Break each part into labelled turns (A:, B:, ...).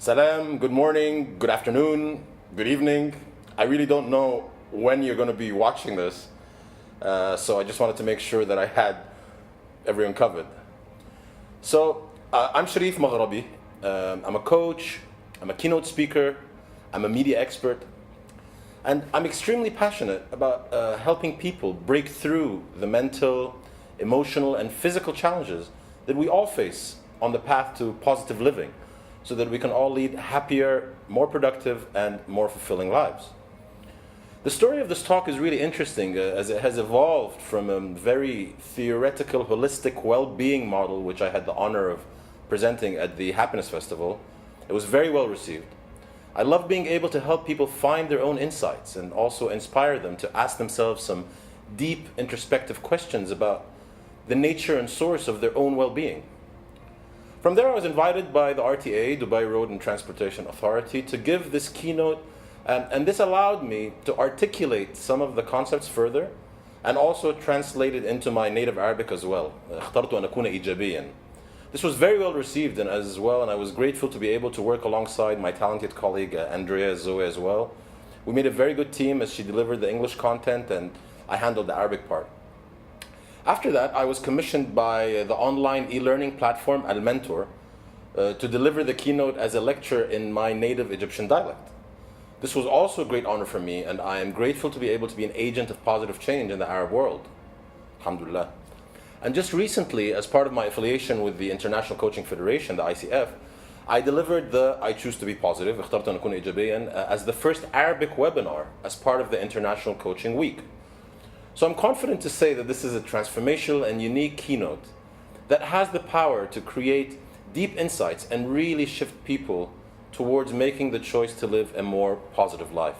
A: Salam, good morning, good afternoon, good evening. I really don't know when you're going to be watching this, so I just wanted to make sure that I had everyone covered. So, I'm Sharif Maghrabi. I'm a coach, I'm a keynote speaker, I'm a media expert, and I'm extremely passionate about helping people break through the mental, emotional, and physical challenges that we all face on the path to positive living, so that we can all lead happier, more productive, and more fulfilling lives. The story of this talk is really interesting as it has evolved from a very theoretical, holistic well-being model, which I had the honor of presenting at the Happiness Festival. It was very well received. I love being able to help people find their own insights and also inspire them to ask themselves some deep, introspective questions about the nature and source of their own well-being. From there, I was invited by the RTA, Dubai Road and Transportation Authority, to give this keynote, and this allowed me to articulate some of the concepts further and also translate it into my native Arabic as well. خترت أكون إيجابيا. This was very well received and I was grateful to be able to work alongside my talented colleague Andrea Zoe as well. We made a very good team as she delivered the English content and I handled the Arabic part. After that, I was commissioned by the online e-learning platform Al Mentor to deliver the keynote as a lecture in my native Egyptian dialect. This was also a great honor for me, and I am grateful to be able to be an agent of positive change in the Arab world. Alhamdulillah. And just recently, as part of my affiliation with the International Coaching Federation, the ICF, I delivered the I Choose to Be Positive, اخترت أن أكون إيجابيا, as the first Arabic webinar as part of the International Coaching Week. So I'm confident to say that this is a transformational and unique keynote that has the power to create deep insights and really shift people towards making the choice to live a more positive life.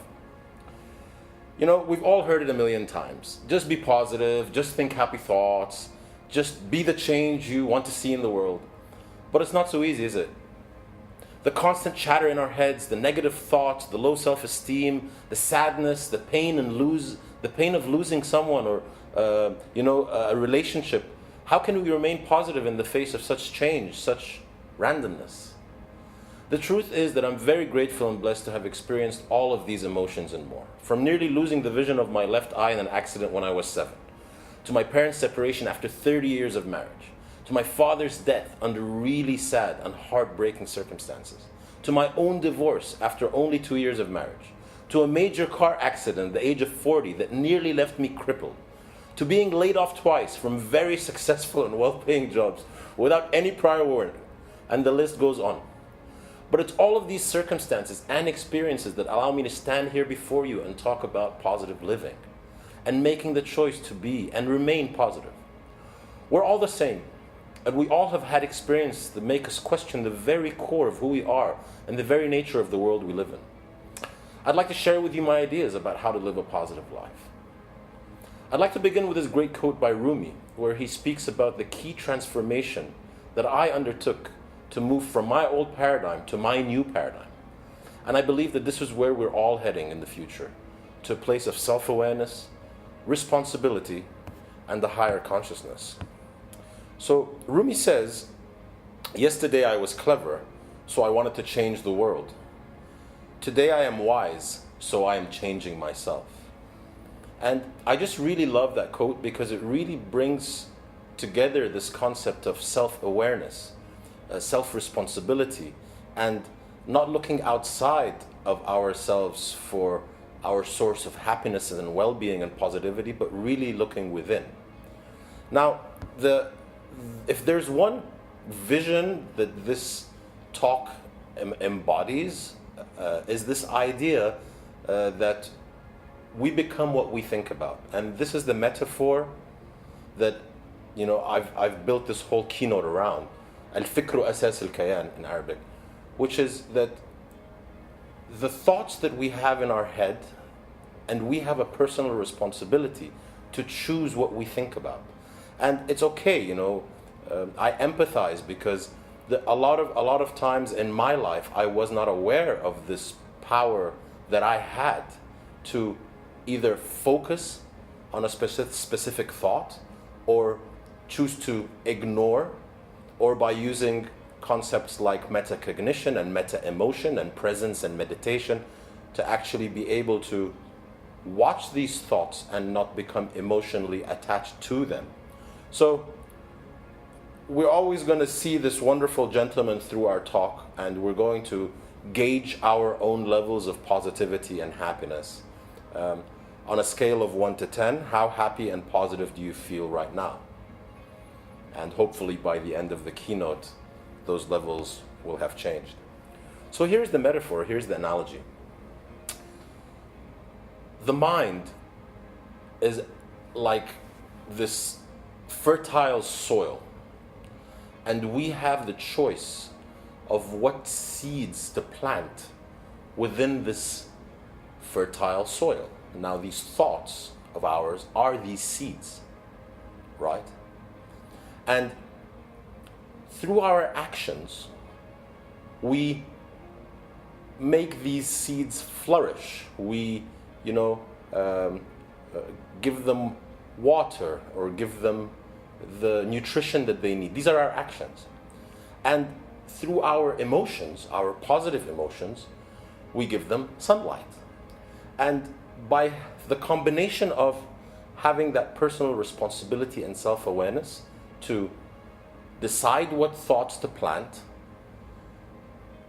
A: You know, we've all heard it a million times. Just be positive, just think happy thoughts, just be the change you want to see in the world. But it's not so easy, is it? The constant chatter in our heads, the negative thoughts, the low self-esteem, the sadness, the pain of losing someone or a relationship. How can we remain positive in the face of such change, such randomness? The truth is that I'm very grateful and blessed to have experienced all of these emotions and more. From nearly losing the vision of my left eye in an accident when I was 7, to my parents' separation after 30 years of marriage, to my father's death under really sad and heartbreaking circumstances, to my own divorce after only 2 years of marriage, to a major car accident at the age of 40 that nearly left me crippled, to being laid off twice from very successful and well-paying jobs without any prior warning, and the list goes on. But it's all of these circumstances and experiences that allow me to stand here before you and talk about positive living and making the choice to be and remain positive. We're all the same, and we all have had experiences that make us question the very core of who we are and the very nature of the world we live in. I'd like to share with you my ideas about how to live a positive life. I'd like to begin with this great quote by Rumi, where he speaks about the key transformation that I undertook to move from my old paradigm to my new paradigm. And I believe that this is where we're all heading in the future, to a place of self-awareness, responsibility, and the higher consciousness. So Rumi says, yesterday I was clever, so I wanted to change the world. Today I am wise, so I am changing myself. And I just really love that quote because it really brings together this concept of self-awareness, self-responsibility, and not looking outside of ourselves for our source of happiness and well-being and positivity, but really looking within. Now, if there's one vision that this talk embodies, is this idea that we become what we think about. And this is the metaphor that I've built this whole keynote around. الفكر أساس الكيان in Arabic, which is that the thoughts that we have in our head, and we have a personal responsibility to choose what we think about. And it's okay, I empathize because a lot of times in my life I was not aware of this power that I had to either focus on a specific thought or choose to ignore, or by using concepts like metacognition and meta-emotion and presence and meditation to actually be able to watch these thoughts and not become emotionally attached to them. So we're always going to see this wonderful gentleman through our talk, and we're going to gauge our own levels of positivity and happiness. On a scale of 1 to 10, how happy and positive do you feel right now? And hopefully by the end of the keynote, those levels will have changed. So here's the metaphor, here's the analogy. The mind is like this fertile soil, and we have the choice of what seeds to plant within this fertile soil. Now these thoughts of ours are these seeds, right? And through our actions, we make these seeds flourish. We, give them water or give them the nutrition that they need. These are our actions. And through our emotions, our positive emotions, we give them sunlight. And by the combination of having that personal responsibility and self-awareness to decide what thoughts to plant,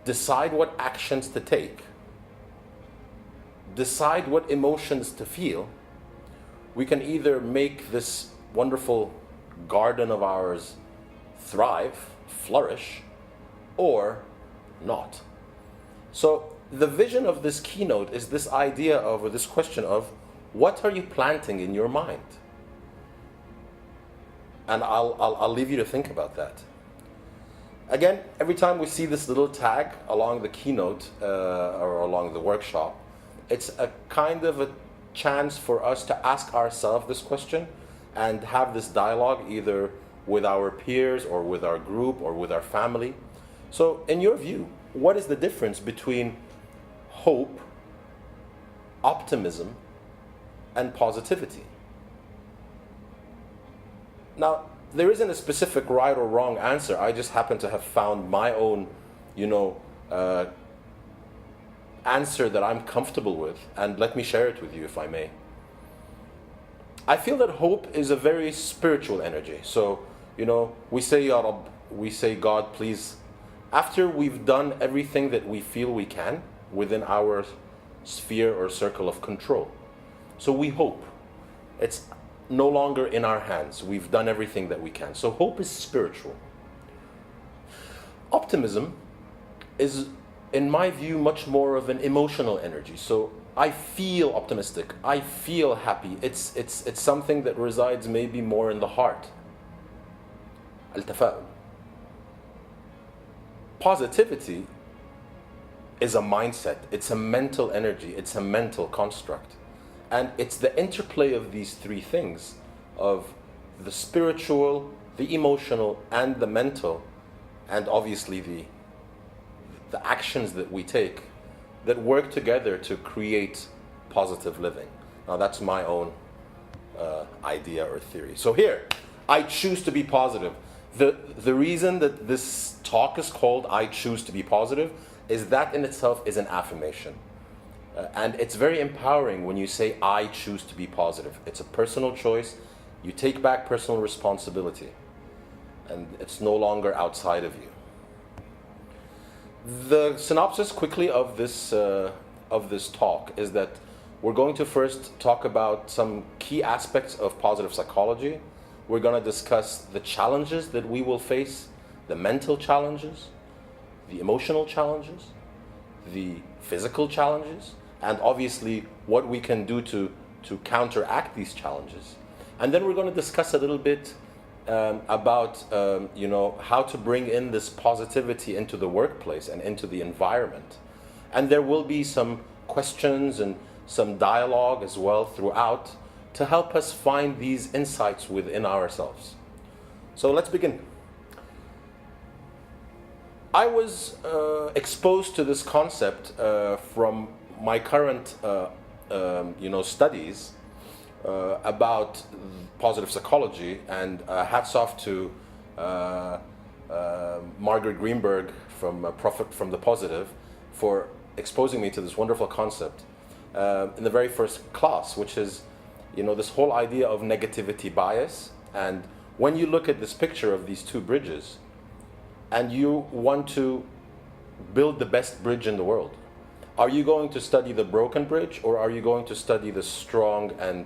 A: decide what actions to take, decide what emotions to feel, we can either make this wonderful garden of ours thrive, flourish, or not. So the vision of this keynote is this idea of, or this question of, what are you planting in your mind? And I'll leave you to think about that. Again, every time we see this little tag along the keynote or along the workshop, it's a kind of a chance for us to ask ourselves this question and have this dialogue either with our peers or with our group or with our family. So in your view, what is the difference between hope, optimism, and positivity? Now, there isn't a specific right or wrong answer. I just happen to have found my own, answer that I'm comfortable with, and let me share it with you if I may. I feel that hope is a very spiritual energy. So, we say, Ya Rab, we say, God, please, after we've done everything that we feel we can within our sphere or circle of control. So we hope. It's no longer in our hands. We've done everything that we can. So hope is spiritual. Optimism is, in my view, much more of an emotional energy. So I feel optimistic. I feel happy. It's something that resides maybe more in the heart. Al-tafa'ul. Positivity is a mindset. It's a mental energy. It's a mental construct. And it's the interplay of these three things, of the spiritual, the emotional, and the mental, and obviously the actions that we take, that work together to create positive living. Now that's my own idea or theory. So here, I choose to be positive. The reason that this talk is called I Choose to Be Positive is that in itself is an affirmation. And it's very empowering when you say, I choose to be positive. It's a personal choice. You take back personal responsibility. And it's no longer outside of you. The synopsis quickly of this talk is that we're going to first talk about some key aspects of positive psychology. We're going to discuss the challenges that we will face, the mental challenges, the emotional challenges, the physical challenges, and obviously what we can do to counteract these challenges. And then we're going to discuss a little bit about how to bring in this positivity into the workplace and into the environment. And there will be some questions and some dialogue as well throughout to help us find these insights within ourselves. So let's begin. I was exposed to this concept from my current studies about positive psychology, and hats off to Margaret Greenberg from Profit from the Positive for exposing me to this wonderful concept in the very first class, which is, this whole idea of negativity bias. And when you look at this picture of these two bridges and you want to build the best bridge in the world, are you going to study the broken bridge, or are you going to study the strong and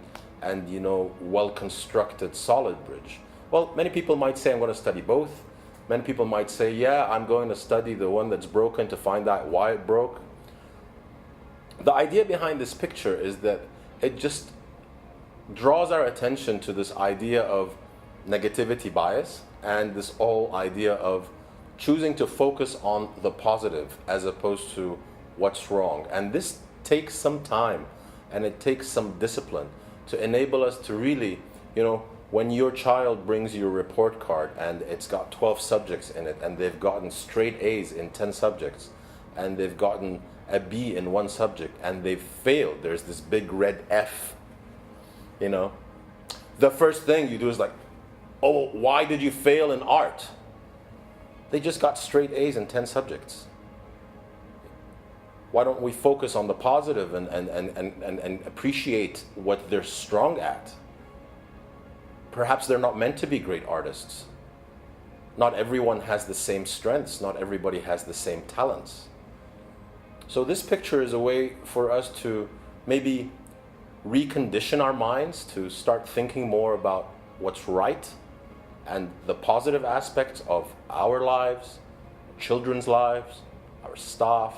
A: well-constructed solid bridge? Well, many people might say, I'm going to study both. Many people might say, yeah, I'm going to study the one that's broken to find out why it broke. The idea behind this picture is that it just draws our attention to this idea of negativity bias and this whole idea of choosing to focus on the positive as opposed to what's wrong. And this takes some time and it takes some discipline to enable us to really, when your child brings you a report card and it's got 12 subjects in it and they've gotten straight A's in 10 subjects and they've gotten a B in one subject and they've failed, there's this big red F, the first thing you do is like, oh, why did you fail in art? They just got straight A's in 10 subjects. Why don't we focus on the positive and appreciate what they're strong at? Perhaps they're not meant to be great artists. Not everyone has the same strengths. Not everybody has the same talents. So this picture is a way for us to maybe recondition our minds to start thinking more about what's right and the positive aspects of our lives, children's lives, our staff.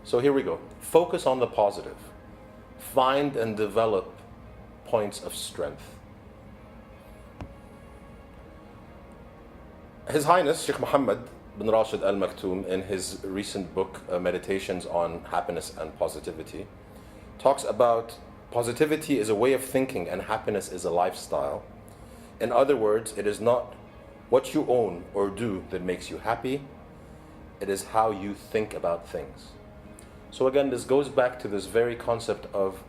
A: So here we go. Focus on the positive. Find and develop points of strength. His Highness Sheikh Mohammed bin Rashid Al Maktoum, in his recent book, Meditations on Happiness and Positivity, talks about positivity is a way of thinking and happiness is a lifestyle. In other words, it is not what you own or do that makes you happy, it is how you think about things. So again, this goes back to this very concept of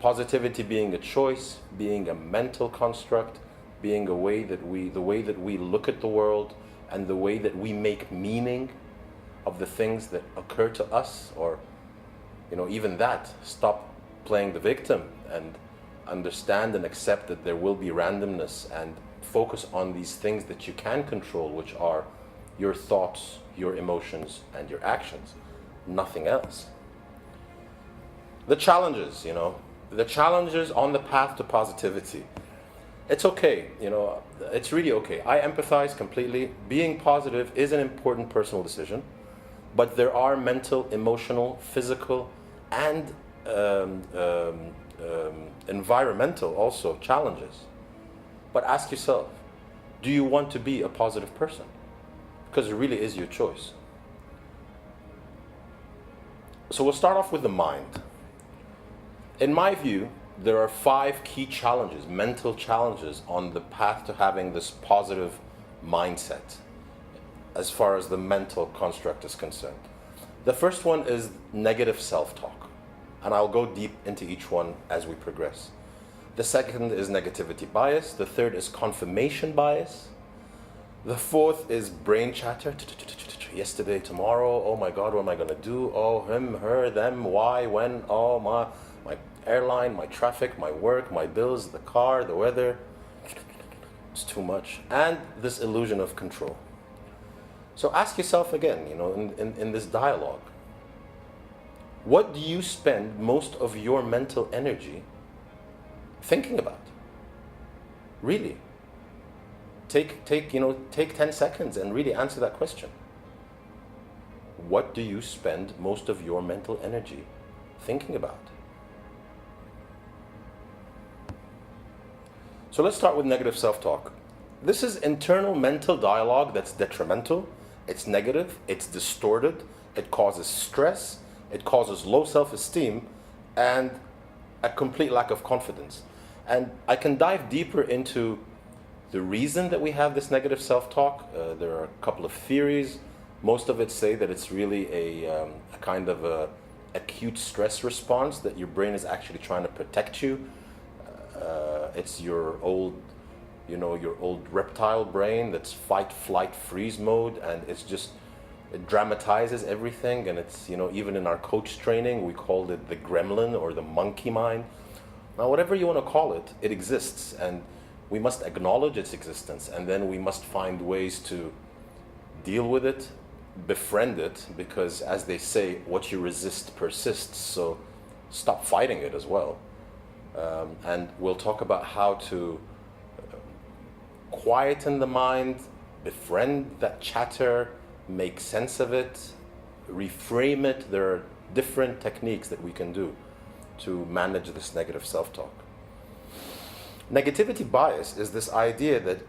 A: positivity being a choice, being a mental construct, being the way that we look at the world and the way that we make meaning of the things that occur to us, or even that, stop playing the victim and understand and accept that there will be randomness and focus on these things that you can control, which are your thoughts, your emotions, and your actions. Nothing else. The challenges, the challenges on the path to positivity. It's okay, it's really okay. I empathize completely. Being positive is an important personal decision, but there are mental, emotional, physical, and environmental also challenges. But ask yourself, do you want to be a positive person? Because it really is your choice. So we'll start off with the mind. In my view, there are 5 key challenges, mental challenges, on the path to having this positive mindset as far as the mental construct is concerned. The first one is negative self-talk, and I'll go deep into each one as we progress. The second is negativity bias. The third is confirmation bias. The fourth is brain chatter. Yesterday, tomorrow, oh my God, what am I going to do? Oh, him, her, them, why, when, oh, my airline, my traffic, my work, my bills, the car, the weather. It's too much. And this illusion of control. So ask yourself again, in this dialogue, what do you spend most of your mental energy thinking about? Really. Take 10 seconds and really answer that question. What do you spend most of your mental energy thinking about? So let's start with negative self-talk. This is internal mental dialogue that's detrimental, it's negative, it's distorted, it causes stress, it causes low self-esteem, and a complete lack of confidence. And I can dive deeper into the reason that we have this negative self-talk. There are a couple of theories. Most of it say that it's really a kind of a acute stress response, that your brain is actually trying to protect you. It's your old your old reptile brain that's fight, flight, freeze mode, and it dramatizes everything. And it's, even in our coach training, we called it the gremlin or the monkey mind. Now, whatever you want to call it, it exists, and we must acknowledge its existence, and then we must find ways to deal with it, befriend it, because as they say, what you resist persists, so stop fighting it as well. And we'll talk about how to quieten the mind, befriend that chatter, make sense of it, reframe it. There are different techniques that we can do to manage this negative self-talk. Negativity bias is this idea that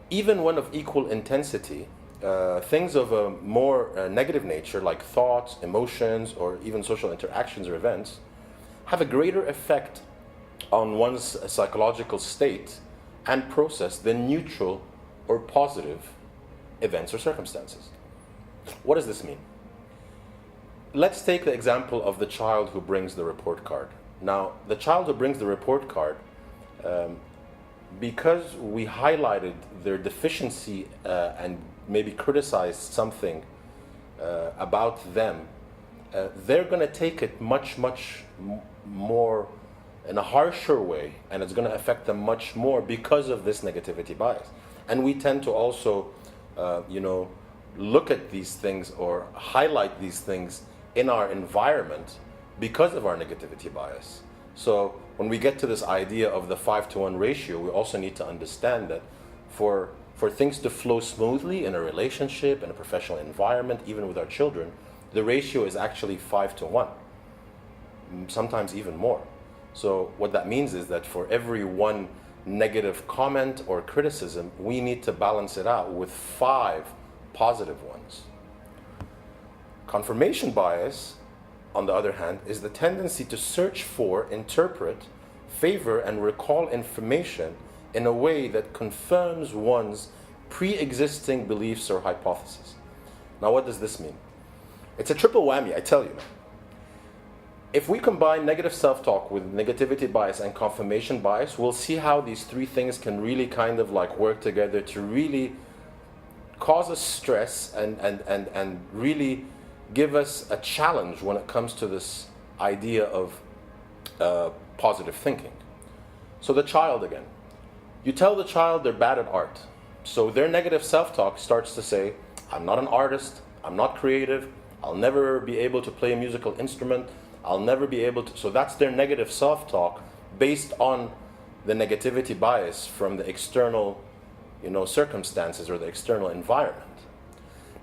A: even when of equal intensity, things of a more negative nature, like thoughts, emotions, or even social interactions or events, have a greater effect on one's psychological state and process than neutral or positive events or circumstances. What does this mean? Let's take the example of the child who brings the report card. Now, the child who brings the report card, because we highlighted their deficiency and maybe criticized something about them, they're going to take it much more in a harsher way, and it's going to affect them much more because of this negativity bias. And we tend to also, look at these things or highlight these things in our environment because of our negativity bias. So when we get to this idea of the 5-to-1 ratio, we also need to understand that for things to flow smoothly in a relationship, in a professional environment, even with our children, the ratio is actually 5-to-1, sometimes even more. So what that means is that for every one negative comment or criticism, we need to balance it out with 5 positive ones. Confirmation bias, on the other hand, is the tendency to search for, interpret, favor, and recall information in a way that confirms one's pre-existing beliefs or hypotheses. Now, what does this mean? It's a triple whammy, I tell you. If we combine negative self-talk with negativity bias and confirmation bias, we'll see how these 3 things can really kind of like work together to really cause us stress and really give us a challenge when it comes to this idea of positive thinking. So the child again. You tell the child they're bad at art. So their negative self-talk starts to say, I'm not an artist, I'm not creative, I'll never be able to play a musical instrument, I'll never be able to. So that's their negative self-talk based on the negativity bias from the external, circumstances or the external environment.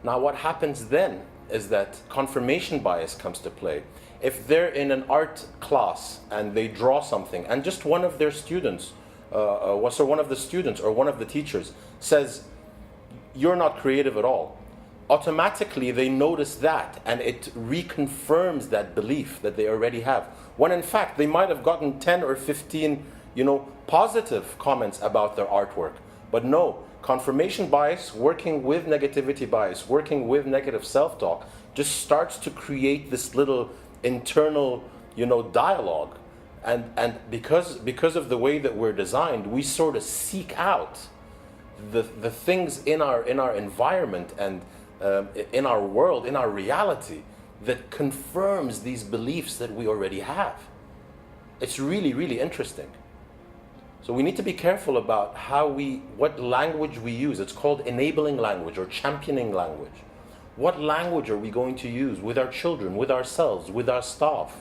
A: Now what happens then is that confirmation bias comes to play. If they're in an art class and they draw something and just one of their students, one of the students or one of the teachers says, you're not creative at all, automatically they notice that and it reconfirms that belief that they already have. When in fact they might have gotten 10 or 15, positive comments about their artwork. But no, confirmation bias, working with negativity bias, working with negative self-talk, just starts to create this little internal, dialogue. And because of the way that we're designed, we sort of seek out the things in our environment and in our world, in our reality, that confirms these beliefs that we already have. It's really, really interesting. So we need to be careful about what language we use. It's called enabling language or championing language. What language are we going to use with our children, with ourselves, with our staff,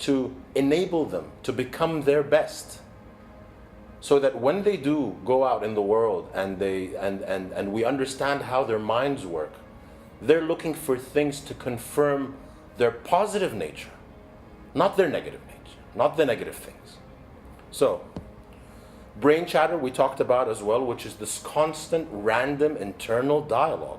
A: to enable them to become their best, so that when they do go out in the world and we understand how their minds work, they're looking for things to confirm their positive nature, not their negative nature, not the negative things. So, brain chatter we talked about as well, which is this constant random internal dialogue,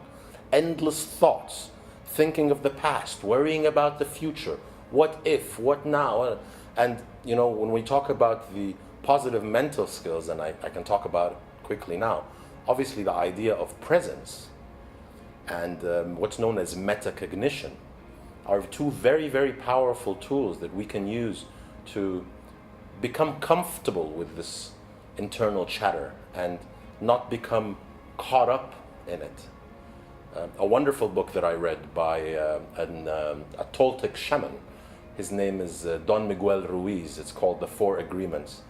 A: endless thoughts, thinking of the past, worrying about the future, what if, what now, and when we talk about the positive mental skills, and I can talk about it quickly now, obviously the idea of presence and what's known as metacognition are 2 very, very powerful tools that we can use to become comfortable with this internal chatter and not become caught up in it. A wonderful book that I read by a Toltec shaman. His name is Don Miguel Ruiz. It's called The Four Agreements.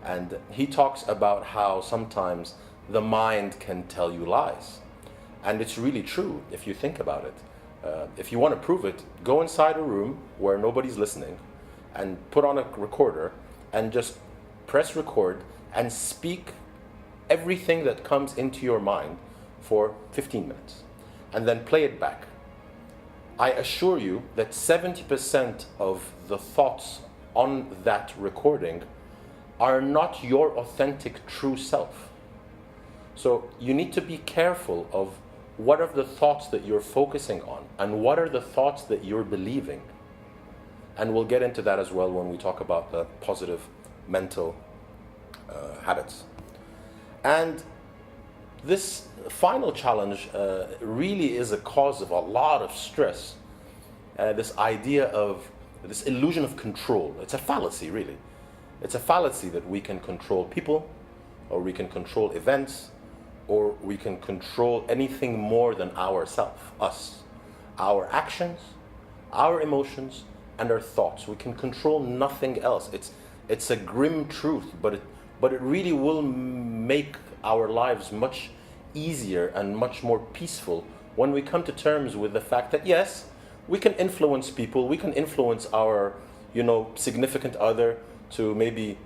A: And he talks about how sometimes the mind can tell you lies. And it's really true if you think about it. If you want to prove it, go inside a room where nobody's listening and put on a recorder and just press record and speak everything that comes into your mind for 15 minutes and then play it back. I assure you that 70% of the thoughts on that recording are not your authentic true self. So you need to be careful of what are the thoughts that you're focusing on and what are the thoughts that you're believing. And we'll get into that as well when we talk about the positive mental habits. And this final challenge really is a cause of a lot of stress. This idea of this illusion of control. It's a fallacy, really. It's a fallacy that we can control people, or we can control events, or we can control anything more than ourselves, us, our actions, our emotions, and our thoughts. We can control nothing else. It's a grim truth, but it really will make our lives much easier and much more peaceful when we come to terms with the fact that yes, we can influence people, we can influence our, significant other to maybe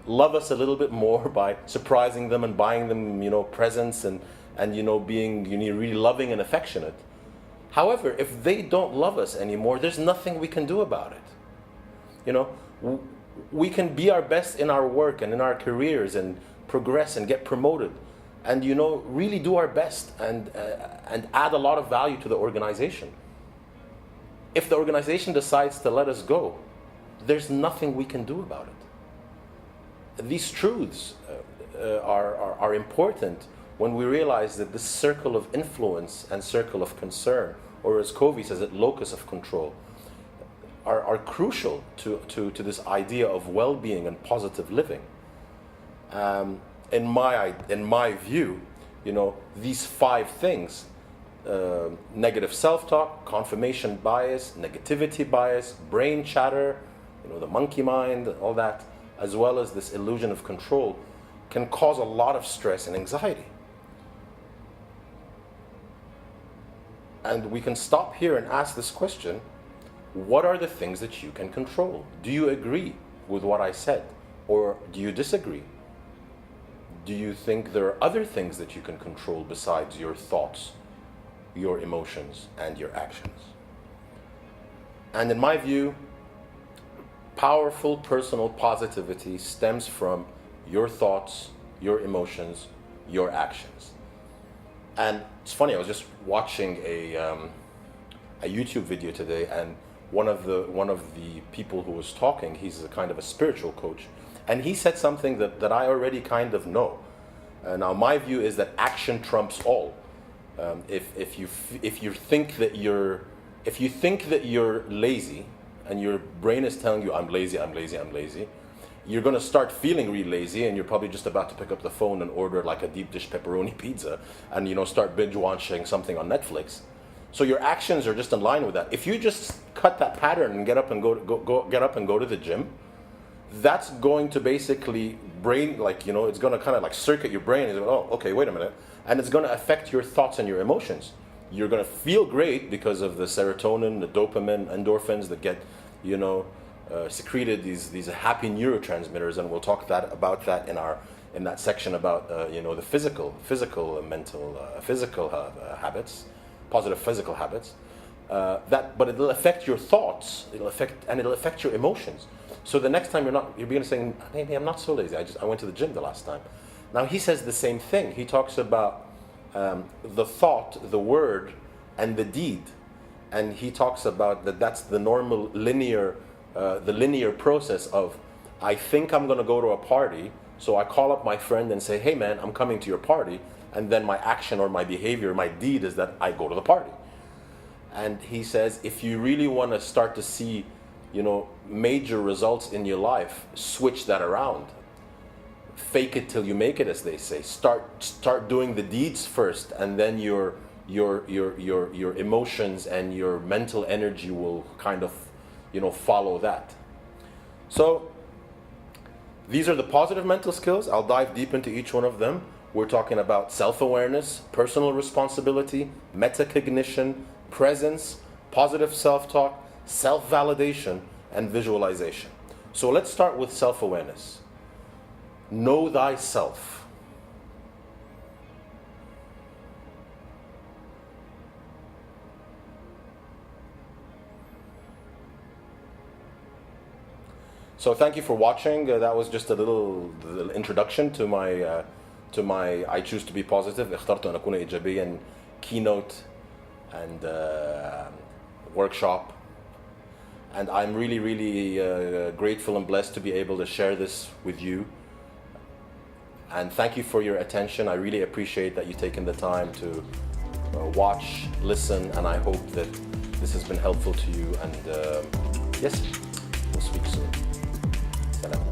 A: love us a little bit more by surprising them and buying them, presents and being really loving and affectionate. However, if they don't love us anymore, there's nothing we can do about it. We can be our best in our work and in our careers and progress and get promoted and really do our best and add a lot of value to the organization. If the organization decides to let us go, there's nothing we can do about it. These truths are important when we realize that this circle of influence and circle of concern, or as Covey says it, locus of control, are crucial to this idea of well-being and positive living. In my view, these 5 things, negative self-talk, confirmation bias, negativity bias, brain chatter, the monkey mind, all that, as well as this illusion of control, can cause a lot of stress and anxiety. And we can stop here and ask this question: what are the things that you can control? Do you agree with what I said, or do you disagree? Do you think there are other things that you can control besides your thoughts, your emotions, and your actions? And in my view, powerful personal positivity stems from your thoughts, your emotions, your actions. And it's funny, I was just watching a YouTube video today, and one of the people who was talking, he's a kind of a spiritual coach, and he said something that I already kind of know. Now my view is that action trumps all. If you think that you're lazy, and your brain is telling you I'm lazy, you're going to start feeling really lazy, and you're probably just about to pick up the phone and order like a deep dish pepperoni pizza and start binge watching something on Netflix. So your actions are just in line with that. If you just cut that pattern and get up and go to the gym, that's going to basically it's going to kind of like circuit your brain. Oh, okay, wait a minute. And it's going to affect your thoughts and your emotions. You're going to feel great because of the serotonin, the dopamine, endorphins that get, secreted, these happy neurotransmitters, and we'll talk about that in that section about the physical habits, positive physical habits. But it'll affect your thoughts. It'll affect your emotions. So the next time you're beginning to say, maybe I'm not so lazy. I went to the gym the last time. Now he says the same thing. He talks about the thought, the word, and the deed, and he talks about that's the normal linear process of, I think I'm going to go to a party, so I call up my friend and say, hey man, I'm coming to your party, and then my action or my behavior, my deed is that I go to the party. And he says, if you really want to start to see, major results in your life, switch that around. fake it till you make it, as they say. Start doing the deeds first, and then your emotions and your mental energy will kind of, follow that. So these are the positive mental skills. I'll dive deep into each one of them. We're talking about self-awareness, personal responsibility, metacognition, presence, positive self-talk, self-validation, and visualization. So let's start with self-awareness. Know thyself. So thank you for watching. That was just a little introduction to my I choose to be positive. اخترت أن أكون إيجابيا keynote and workshop. And I'm really, really grateful and blessed to be able to share this with you. And thank you for your attention. I really appreciate that you've taken the time to watch, listen, and I hope that this has been helpful to you. And yes, we'll speak soon. Salam.